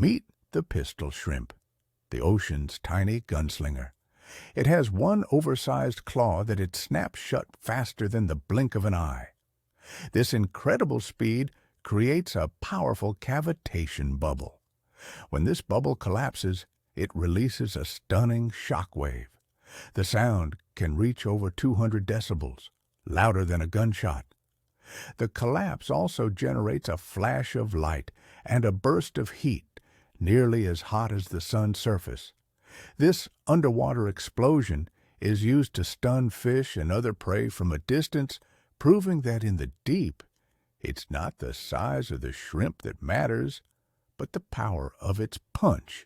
Meet the pistol shrimp, the ocean's tiny gunslinger. It has one oversized claw that it snaps shut faster than the blink of an eye. This incredible speed creates a powerful cavitation bubble. When this bubble collapses, it releases a stunning shockwave. The sound can reach over 200 decibels, louder than a gunshot. The collapse also generates a flash of light and a burst of heat, nearly as hot as the sun's surface. This underwater explosion is used to stun fish and other prey from a distance, proving that in the deep, it's not the size of the shrimp that matters, but the power of its punch.